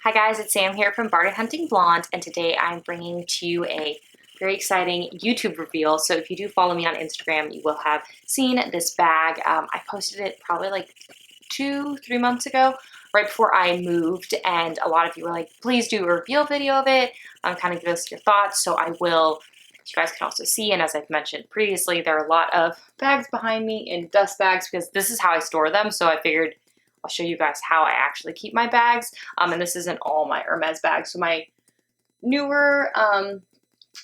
Hi guys, it's Sam here from Bargain.hunting.blonde, and today I'm bringing to you a very exciting YouTube reveal. So if you do follow me on Instagram, you will have seen this bag. I posted it probably like 2-3 months ago, right before I moved, and a lot of you were like, please do a reveal video of it, kind of give us your thoughts. So I will. You guys can also see, and as I've mentioned previously, there are a lot of bags behind me in dust bags because this is how I store them. So I figured I'll show you guys how I actually keep my bags. And this isn't all my Hermes bags. So my newer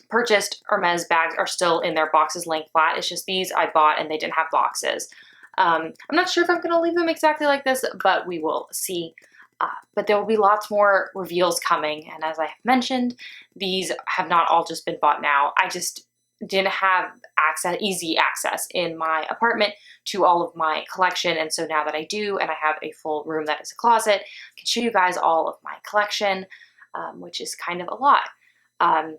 purchased Hermes bags are still in their boxes laying flat. It's just these I bought and they didn't have boxes. I'm not sure if I'm gonna leave them exactly like this, but we will see. But there will be lots more reveals coming. And as I have mentioned, these have not all just been bought now. I just didn't have easy access in my apartment to all of my collection. And so now that I do, and I have a full room that is a closet, I can show you guys all of my collection, which is kind of a lot. And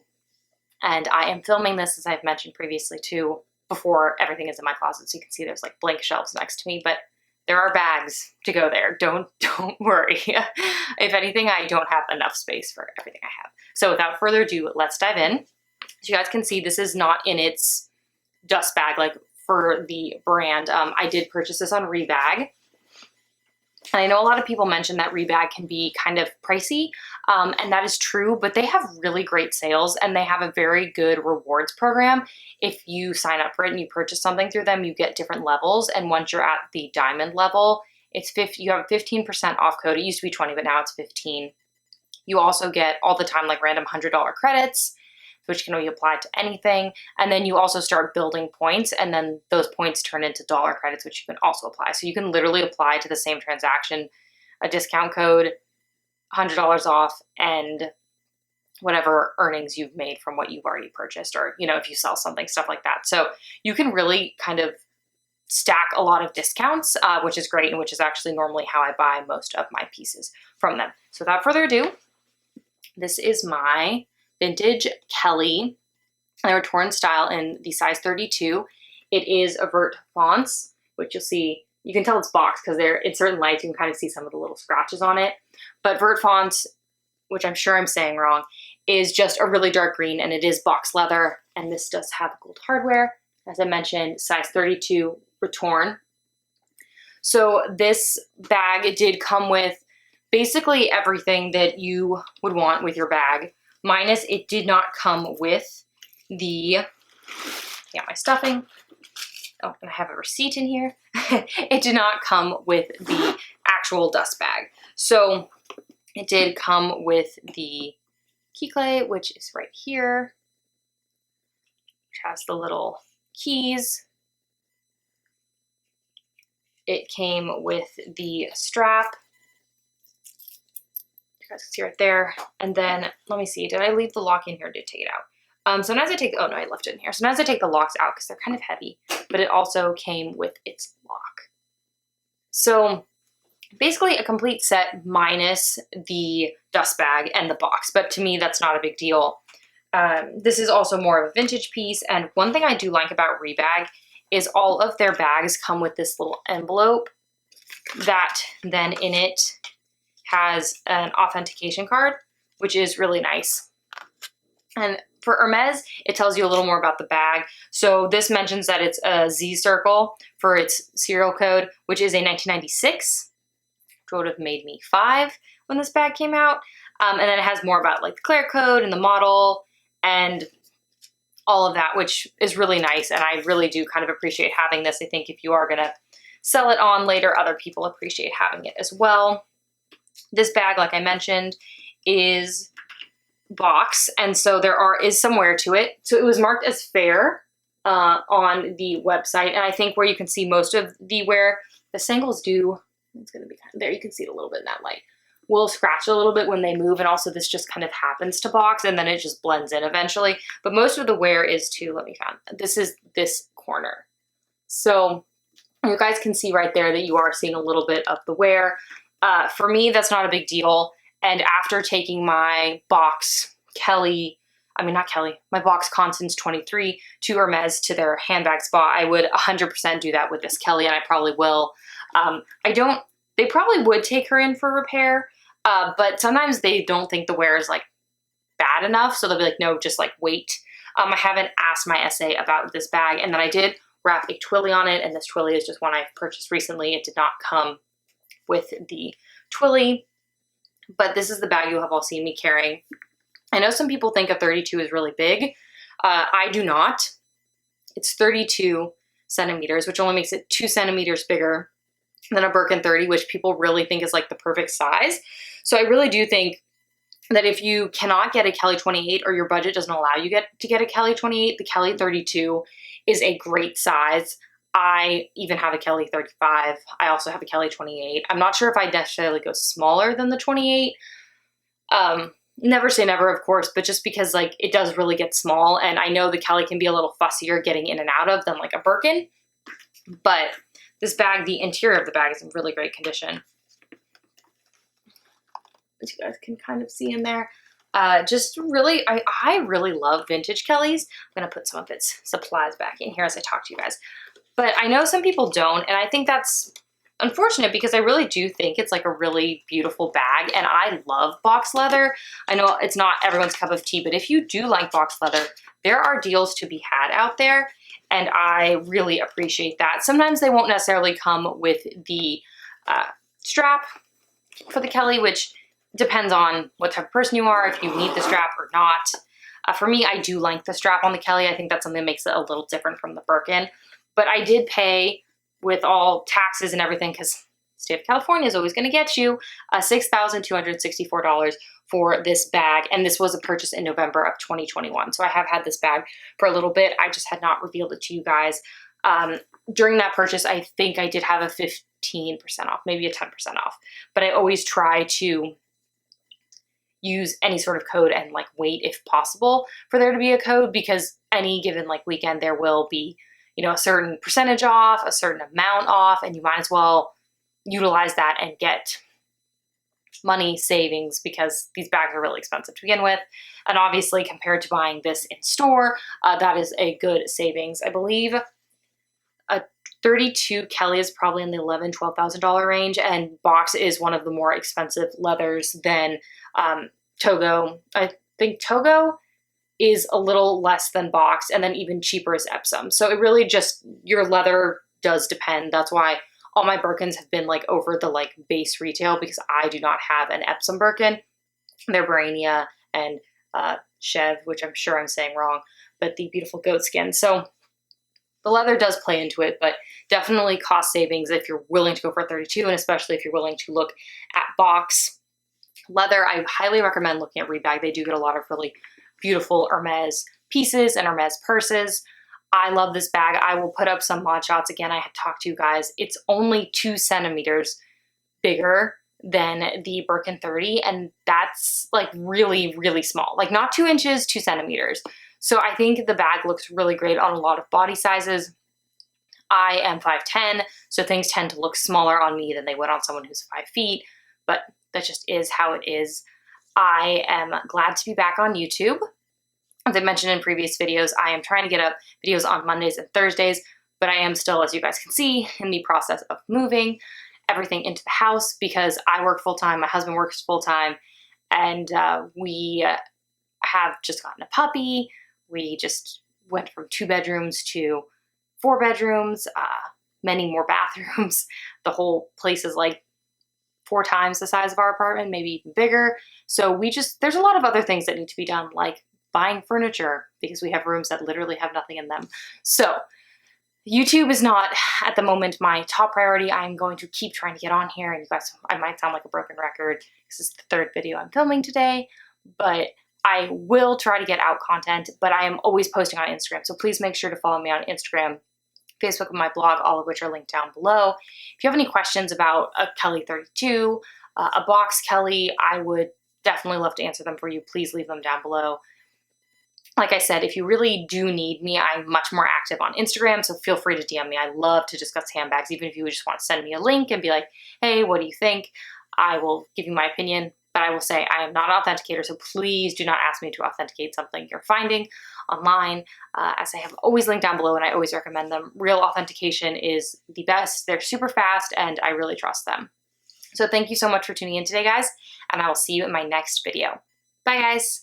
I am filming this, as I've mentioned previously too, before everything is in my closet. So you can see there's like blank shelves next to me, but there are bags to go there. Don't worry. If anything, I don't have enough space for everything I have. So without further ado, let's dive in. As you guys can see, this is not in its dust bag like for the brand. I did purchase this on Rebag. And I know a lot of people mention that Rebag can be kind of pricey, and that is true, but they have really great sales and they have a very good rewards program. If you sign up for it and you purchase something through them, you get different levels. And once you're at the diamond level, it's 50, you have a 15% off code. It used to be 20, but now it's 15. You also get all the time like random $100 credits, which can be applied to anything. And then you also start building points, and then those points turn into dollar credits, which you can also apply. So you can literally apply to the same transaction a discount code, $100 off, and whatever earnings you've made from what you've already purchased, or, you know, if you sell something, stuff like that. So you can really kind of stack a lot of discounts, which is great, and which is actually normally how I buy most of my pieces from them. So without further ado, this is my vintage Kelly. They were torn style in the size 32. It is avert fonts, which you'll see, you can tell it's boxed because they're in certain lights, you can kind of see some of the little scratches on it. But vert fonts, which I'm sure I'm saying wrong, is just a really dark green, and it is box leather. And this does have gold hardware. As I mentioned, size 32, were torn. So this bag, it did come with basically everything that you would want with your bag. Minus it did not come with the, my stuffing. Oh, and I have a receipt in here. It did not come with the actual dust bag. So it did come with the key clay, which is right here, which has the little keys. It came with the strap. You guys can see right there. And then, let me see, did I leave the lock in here or did I take it out? Sometimes I take, oh no, I left it in here. Sometimes I take the locks out because they're kind of heavy, but it also came with its lock. So basically a complete set minus the dust bag and the box, but to me, that's not a big deal. This is also more of a vintage piece. And one thing I do like about Rebag is all of their bags come with this little envelope that then in it has an authentication card, which is really nice. And for Hermes, it tells you a little more about the bag. So this mentions that it's a Z circle for its serial code, which is a 1996, which would have made me 5 when this bag came out. And then it has more about like the Claire code and the model and all of that, which is really nice. And I really do kind of appreciate having this. I think if you are gonna sell it on later, other people appreciate having it as well. This bag, like I mentioned, is box, and so there is some wear to it. So it was marked as fair on the website, and I think where you can see most of the wear, the sangles do, it's gonna be kind of there, you can see it a little bit in that light, will scratch a little bit when they move, and also this just kind of happens to box, and then it just blends in eventually. But most of the wear is to, let me find, this is this corner. So you guys can see right there that you are seeing a little bit of the wear. For me, that's not a big deal. And after taking my box my box Constance 23 to Hermes to their handbag spot, I would 100% do that with this Kelly, and I probably will. They probably would take her in for repair, But sometimes they don't think the wear is like bad enough, so they'll be like, no, just like wait. I haven't asked my SA about this bag, and then I did wrap a twilly on it, and this twilly is just one I've purchased recently. It did not come with the twilly, but this is the bag you have all seen me carrying. I know some people think a 32 is really big. I do not. It's 32 centimeters, which only makes it 2 centimeters bigger than a Birkin 30, which people really think is like the perfect size. So I really do think that if you cannot get a Kelly 28 or your budget doesn't allow you to get a Kelly 28, the Kelly 32 is a great size. I even have a Kelly 35. I also have a Kelly 28. I'm not sure if I necessarily go smaller than the 28. Never say never, of course, but just because like it does really get small, and I know the Kelly can be a little fussier getting in and out of than like a Birkin. But this bag, the interior of the bag is in really great condition, as you guys can kind of see in there. Just really, I really love vintage Kellys. I'm gonna put some of its supplies back in here as I talk to you guys. But I know some people don't, and I think that's unfortunate because I really do think it's like a really beautiful bag, and I love box leather. I know it's not everyone's cup of tea, but if you do like box leather, there are deals to be had out there, and I really appreciate that. Sometimes they won't necessarily come with the strap for the Kelly, which depends on what type of person you are, if you need the strap or not. For me, I do like the strap on the Kelly. I think that's something that makes it a little different from the Birkin. But I did pay, with all taxes and everything, because the state of California is always going to get you, $6,264 for this bag. And this was a purchase in November of 2021. So I have had this bag for a little bit. I just had not revealed it to you guys. During that purchase, I think I did have a 15% off, maybe a 10% off. But I always try to use any sort of code and like wait if possible for there to be a code, because any given like weekend there will be, you know, a certain percentage off, a certain amount off, and you might as well utilize that and get money savings, because these bags are really expensive to begin with. And obviously compared to buying this in store, that is a good savings. I believe a 32 Kelly is probably in the $11,000, $12,000 range, and box is one of the more expensive leathers than Togo. I think Togo is a little less than box, and then even cheaper is Epsom. So it really just, your leather does depend. That's why all my Birkins have been like over the like base retail, because I do not have an Epsom Birkin. They're Barania and Chev, which I'm sure I'm saying wrong, but the beautiful goat skin. So the leather does play into it, but definitely cost savings if you're willing to go for 32, and especially if you're willing to look at box leather. I highly recommend looking at Rebag. They do get a lot of really beautiful Hermes pieces and Hermes purses. I love this bag. I will put up some mod shots. Again, I had talked to you guys. It's only 2 centimeters bigger than the Birkin 30, and that's like really, really small. Like not 2 inches, 2 centimeters. So I think the bag looks really great on a lot of body sizes. I am 5'10", so things tend to look smaller on me than they would on someone who's 5 feet, but that just is how it is. I am glad to be back on YouTube. As I mentioned in previous videos, I am trying to get up videos on Mondays and Thursdays, but I am still, as you guys can see, in the process of moving everything into the house, because I work full-time, my husband works full-time, and we have just gotten a puppy. We just went from 2 bedrooms to 4 bedrooms, many more bathrooms. The whole place is like 4 times the size of our apartment, maybe even bigger. So there's a lot of other things that need to be done, like buying furniture, because we have rooms that literally have nothing in them. So YouTube is not at the moment my top priority. I'm going to keep trying to get on here, and you guys, I might sound like a broken record. This is the 3rd video I'm filming today, but I will try to get out content, but I am always posting on Instagram. So please make sure to follow me on Instagram, Facebook, and my blog, all of which are linked down below. If you have any questions about a Kelly 32, a box Kelly, I would definitely love to answer them for you. Please leave them down below. Like I said, if you really do need me, I'm much more active on Instagram, so feel free to DM me. I love to discuss handbags, even if you just want to send me a link and be like, hey, what do you think? I will give you my opinion, but I will say I am not an authenticator, so please do not ask me to authenticate something you're finding online, as I have always linked down below, and I always recommend them. Real Authentication is the best. They're super fast, and I really trust them. So thank you so much for tuning in today, guys, and I will see you in my next video. Bye, guys.